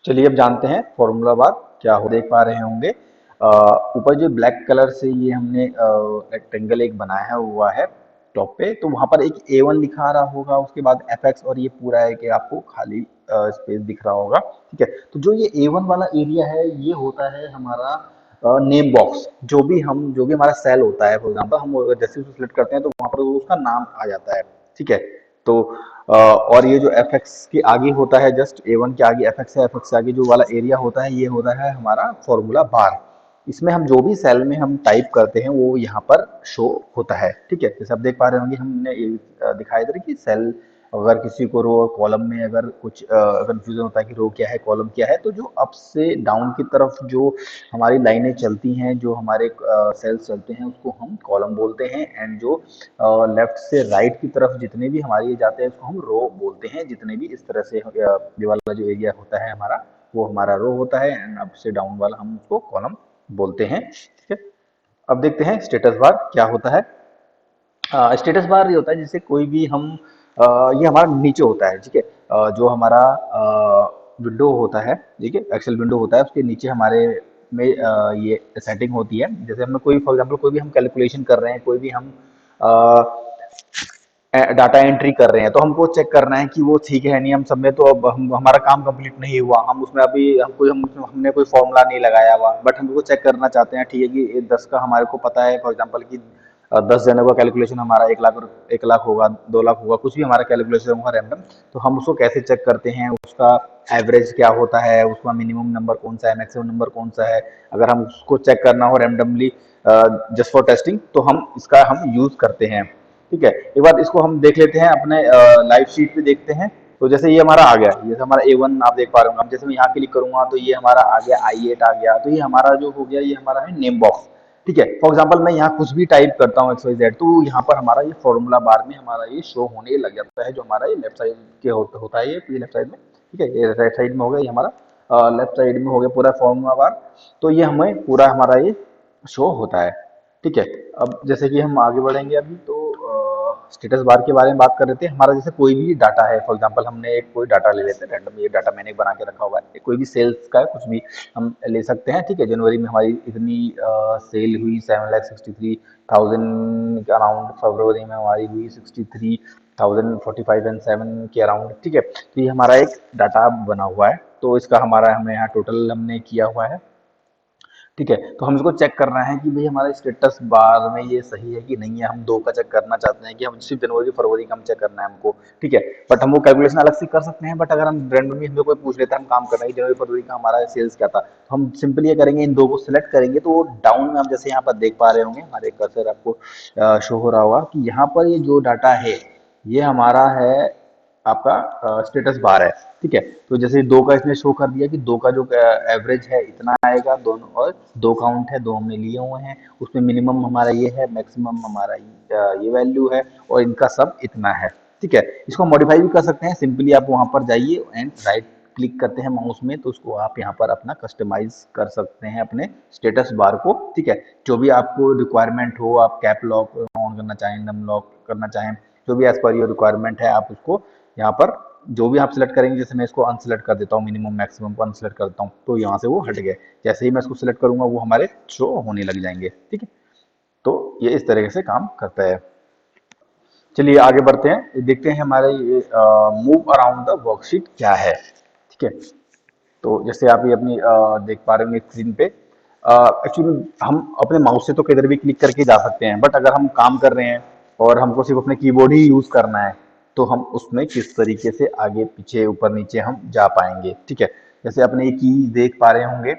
चलिए अब जानते हैं फॉर्मूला बार क्या हो। देख पा रहे होंगे ऊपर जो ब्लैक कलर से ये हमने रेक्टेंगल एक बनाया हुआ है टॉप पे, तो वहां पर एक A1 लिखा आ रहा होगा, उसके बाद FX, और ये पूरा है कि आपको खाली स्पेस दिख रहा होगा। ठीक है, तो जो ये A1 वाला एरिया है ये होता है हमारा नेम बॉक्स। जो भी हमारा सेल होता है, फॉर एग्जांपल हम जैसे उसे सिलेक्ट करते हैं तो वहां पर उसका नाम आ जाता है। ठीक है, तो और ये जो FX के आगे होता है, जस्ट A1 के आगे FX है, FX के आगे जो वाला एरिया होता है ये होता है हमारा फॉर्मूला बार। इसमें हम जो भी सेल में हम टाइप करते हैं वो यहाँ पर शो होता है। ठीक है, जैसे आप देख पा रहे होंगे हमने ये दिखाई दे रही कि सेल, अगर किसी को रो और कॉलम में अगर कुछ कंफ्यूजन होता है कि रो क्या है कॉलम क्या है, तो जो अप से डाउन की तरफ जो हमारी लाइनें चलती हैं, जो हमारे सेल्स चलते हैं उसको हम कॉलम बोलते हैं, एंड जो लेफ्ट से राइट की तरफ जितने भी हमारे ये जाते हैं उसको हम रो बोलते हैं। जितने भी इस तरह से ये वाला जो एरिया होता है हमारा वो हमारा रो होता है, एंड अप से डाउन वाला हम उसको कॉलम बोलते हैं। ठीक है, अब देखते हैं स्टेटस बार क्या होता है। स्टेटस बार ये होता है जिससे कोई भी हम ये हमारा नीचे होता है। ठीक है, जो हमारा विंडो होता है, ठीक है, एक्सेल विंडो होता है, उसके नीचे हमारे में ये सेटिंग होती है। जैसे हमें कोई फॉर एग्जांपल कोई भी हम कैलकुलेशन कर रहे हैं, कोई भी हम डाटा एंट्री कर रहे हैं, तो हमको चेक करना है कि वो ठीक है नियम सब में, तो अब हम हमारा काम कंप्लीट नहीं हुआ, हम उसमें अभी हमने कोई फॉर्मूला नहीं लगाया हुआ, बट हम उसको चेक करना चाहते हैं। ठीक है कि ये 10 का हमारे को पता है फॉर एग्जांपल कि 10 जनों का कैलकुलेशन हमारा 1 लाख होगा, 2 लाख होगा, कुछ भी हमारा कैलकुलेशन होगा रैंडम, तो हम उसको कैसे चेक करते हैं, उसका एवरेज क्या होता है, उसका मिनिमम नंबर कौन सा है, मैक्सिमम नंबर कौन सा है। अगर हम उसको चेक करना हो रैंडमली जस्ट फॉर टेस्टिंग, तो हम इसका हम यूज करते हैं। ठीक है, एक बार इसको हम देख लेते हैं अपने लाइव शीट पे देखते हैं। तो जैसे ये हमारा आ गया, जैसे हमारा A1 आप देख पा रहे होंगे, अब जैसे मैं यहाँ क्लिक करूंगा तो ये हमारा आ गया I8 आ गया, तो ये हमारा जो हो गया ये हमारा है नेम बॉक्स। ठीक है, फॉर एग्जांपल मैं यहाँ कुछ भी टाइप करता हूँ XYZ, तो यहाँ पर हमारा ये फॉर्मूला बार में हमारा ये शो होने लग जाता है, जो हमारा ये लेफ्ट साइड के होता है, ये लेफ्ट साइड में। ठीक है, ये राइट साइड में हो गया, ये हमारा लेफ्ट साइड में हो गया पूरा फॉर्मूला बार। तो ये हमें पूरा हमारा ये शो होता है। ठीक है, अब जैसे कि हम आगे बढ़ेंगे अभी, तो स्टेटस बार के बारे में बात कर रहे थे। हमारा जैसे कोई भी डाटा है, फॉर एग्जांपल हमने एक कोई डाटा ले लेते हैं रैंडम, ये डाटा मैंने बना के रखा हुआ है, कोई भी सेल्स का है, कुछ भी हम ले सकते हैं। ठीक है, जनवरी में हमारी इतनी सेल हुई 7,63,000 के अराउंड, फरवरी में हमारी हुई 63,045 एंड 7 के अराउंड। ठीक है, तो ये हमारा एक डाटा बना हुआ है, तो इसका हमारा हमने यहाँ टोटल हमने किया हुआ है। ठीक है, तो हम इसको चेक करना है कि भाई हमारा स्टेटस बार में ये सही है कि नहीं है। हम 2 का चेक करना चाहते हैं कि हम सिर्फ जनवरी फरवरी का हम चेक करना है हमको। ठीक है, बट हम वो कैलकुलेशन अलग से कर सकते हैं, बट अगर हम रैंडमली हमें कोई पूछ लेता है, हम काम कर रहे हैं जनवरी फरवरी का हमारा सेल्स क्या था, तो हम सिंपली ये करेंगे, इन 2 को सिलेक्ट करेंगे, तो वो डाउन में आप जैसे यहाँ पर देख पा रहे होंगे, हमारे कर्सर आपको शो हो रहा होगा कि यहाँ पर ये जो डाटा है ये हमारा है आपका स्टेटस बार है। ठीक है, तो जैसे 2 का इसने शो कर दिया कि 2 का जो एवरेज है इतना आएगा दोनों, और 2 काउंट है, 2 हमने लिए हुए हैं, उसमें मिनिमम हमारा ये है, मैक्सिमम हमारा ये वैल्यू है, और इनका सब इतना है। ठीक है, इसको मॉडिफाई भी कर सकते हैं, सिंपली आप वहां पर जाइए एंड राइट क्लिक करते हैं माउस में, तो उसको आप यहाँ पर अपना कस्टमाइज कर सकते हैं अपने स्टेटस बार को। ठीक है, जो भी आपको रिक्वायरमेंट हो, आप कैप लॉक ऑन करना चाहें, नम लॉक करना चाहें, जो भी एज पर योर रिक्वायरमेंट है आप उसको यहाँ पर जो भी आप सिलेक्ट करेंगे। जैसे मैं इसको अनसिलेक्ट कर देता हूँ, मिनिमम मैक्सिमम को अनसिलेक्ट करता हूँ, तो यहाँ से वो हट गए। जैसे ही मैं इसको सिलेक्ट करूंगा वो हमारे शो होने लग जाएंगे। ठीक है, तो ये इस तरीके से काम करता है। चलिए आगे बढ़ते हैं, देखते हैं हमारे ये मूव अराउंड द वर्कशीट क्या है। ठीक है, तो जैसे आप ये अपनी देख पा रहे होंगे स्क्रीन पे, एक्चुअली हम अपने माउस से तो किधर भी क्लिक करके जा सकते हैं, बट अगर हम काम कर रहे हैं और हमको सिर्फ अपने कीबोर्ड ही यूज करना है, तो हम उसमें किस तरीके से आगे पीछे ऊपर नीचे हम जा पाएंगे। ठीक है, जैसे अपने ये की देख पा रहे होंगे,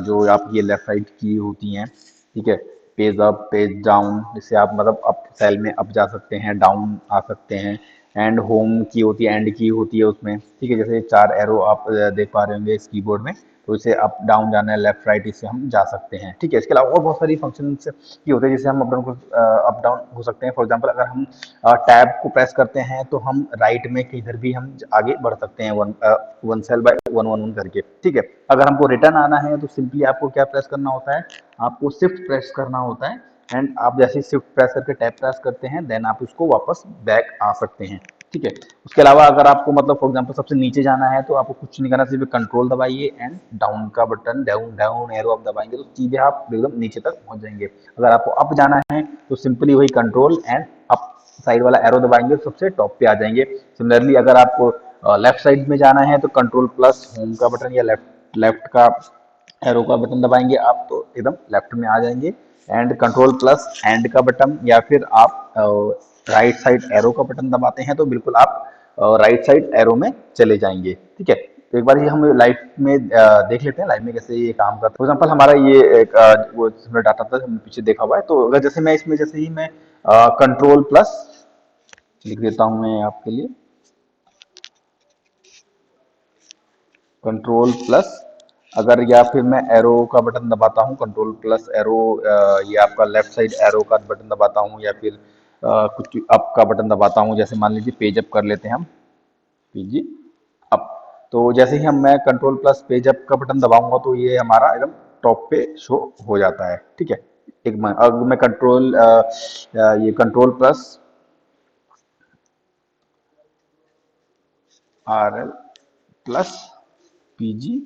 जो आप ये लेफ्ट राइट की होती हैं। ठीक है, पेज अप पेज डाउन, जिससे आप मतलब अप सेल में अप जा सकते हैं, डाउन आ सकते हैं। एंड होम की होती है, एंड की होती है उसमें। ठीक है, जैसे 4 एरो आप देख पा रहे होंगे इस कीबोर्ड में, तो इसे अप डाउन जाना है, लेफ्ट राइट, इससे हम जा सकते हैं। ठीक है, इसके अलावा और बहुत सारी फंक्शन की होते हैं जिससे हम अप डाउन हो सकते हैं। फॉर एग्जाम्पल अगर हम टैब को प्रेस करते हैं तो हम राइट में किधर भी हम आगे बढ़ सकते हैं, one cell by one one one करके। ठीक है, अगर हमको रिटर्न आना है तो सिंपली आपको क्या प्रेस करना होता है, आपको शिफ्ट प्रेस करना होता है, एंड आप जैसे शिफ्ट प्रेस करके टैब प्रेस करते हैं, देन आप उसको वापस बैक आ सकते हैं। ठीक है। उसके अलावा अगर आपको मतलब फॉर एग्जांपल सबसे नीचे जाना है तो आपको कुछ नहीं करना, सिर्फ कंट्रोल दबाइए एंड डाउन का बटन, डाउन डाउन एरो आप दबाएंगे तो सीधे आप एकदम नीचे तक पहुंच जाएंगे। अगर आपको अप जाना है तो सिंपली वही कंट्रोल एंड अप साइड वाला एरो दबाएंगे तो सबसे टॉप पे आ जाएंगे। सिमिलरली अगर आपको लेफ्ट साइड में जाना है तो कंट्रोल प्लस होम का बटन या लेफ्ट लेफ्ट का एरो का बटन दबाएंगे आप तो एकदम लेफ्ट में आ जाएंगे। एंड कंट्रोल प्लस एंड का बटन या फिर आप राइट साइड एरो का बटन दबाते हैं तो बिल्कुल आप राइट साइड एरो में चले जाएंगे। ठीक है, तो एक बार ये हम लाइव में देख लेते हैं लाइव में कैसे ये काम करता है। फॉर एग्जाम्पल हमारा ये एक वो डाटा था हमने पीछे देखा हुआ है, तो अगर जैसे मैं इसमें जैसे ही मैं कंट्रोल प्लस लिख देता हूँ मैं आपके लिए, कंट्रोल प्लस अगर या फिर मैं एरो का बटन दबाता हूँ, कंट्रोल प्लस एरो, ये आपका लेफ्ट साइड एरो का बटन दबाता हूँ या फिर कुछ अप का बटन दबाता हूँ, जैसे मान लीजिए पेज अप कर लेते हैं हम, पेज अप। तो जैसे ही हम मैं कंट्रोल प्लस पेज अप का बटन दबाऊंगा तो ये हमारा एकदम टॉप पे शो हो जाता है। ठीक है, अगर मैं कंट्रोल ये control plus R L plus PG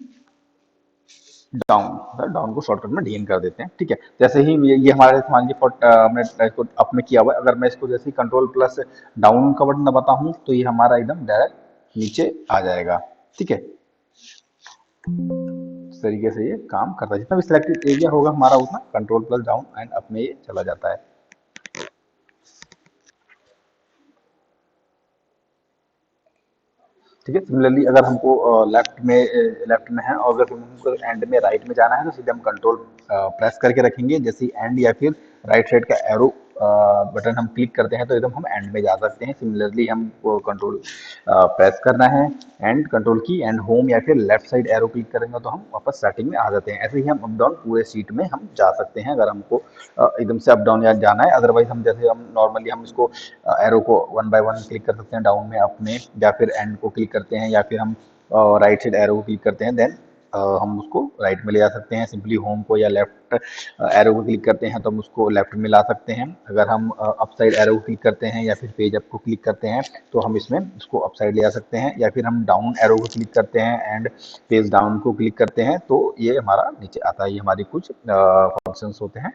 down, down को शॉर्टकट में डीएन कर देते हैं। ठीक है, जैसे ही ये हमारे मान लीजिए हमने इसको अप में किया हुआ है, अगर मैं इसको जैसे ही कंट्रोल प्लस डाउन का बटन दबाता हूँ तो ये हमारा एकदम डायरेक्ट नीचे आ जाएगा। ठीक है, इस तरीके से ये काम करता है, जितना भी सिलेक्टेड एरिया होगा हमारा उतना control plus down and up में ये चला जाता है। ठीक है, सिमिलरली अगर हमको लेफ्ट में है और अगर हमको एंड में राइट में जाना है तो सीधे हम कंट्रोल प्रेस करके रखेंगे, जैसे एंड या फिर राइट साइड का एरो बटन हम क्लिक करते हैं तो एकदम हम एंड में जा सकते हैं। सिमिलरली हमको कंट्रोल प्रेस करना है एंड कंट्रोल की एंड होम या फिर लेफ्ट साइड एरो क्लिक करेंगे तो हम वापस स्टार्टिंग में आ जाते हैं। ऐसे ही हम अप डाउन पूरे सीट में हम जा सकते हैं अगर हमको एकदम से अप डाउन या जाना है। अदरवाइज हम जैसे हम नॉर्मली हम इसको एरो को वन बाय वन क्लिक कर सकते हैं, डाउन में, अप में, या फिर एंड को क्लिक करते हैं या फिर हम राइट साइड एरो को क्लिक करते हैं, देन हम उसको राइट में ले जा सकते हैं। सिंपली होम को या लेफ्ट एरो को क्लिक करते हैं तो हम उसको लेफ्ट में ला सकते हैं। अगर हम अप साइड एरो को क्लिक करते हैं या फिर पेज अप को क्लिक करते हैं तो हम इसमें उसको अप साइड ले जा सकते हैं, या फिर हम डाउन एरो को क्लिक करते हैं एंड पेज डाउन को क्लिक करते हैं तो ये हमारा नीचे आता है। ये हमारी कुछ फंक्शंस होते हैं।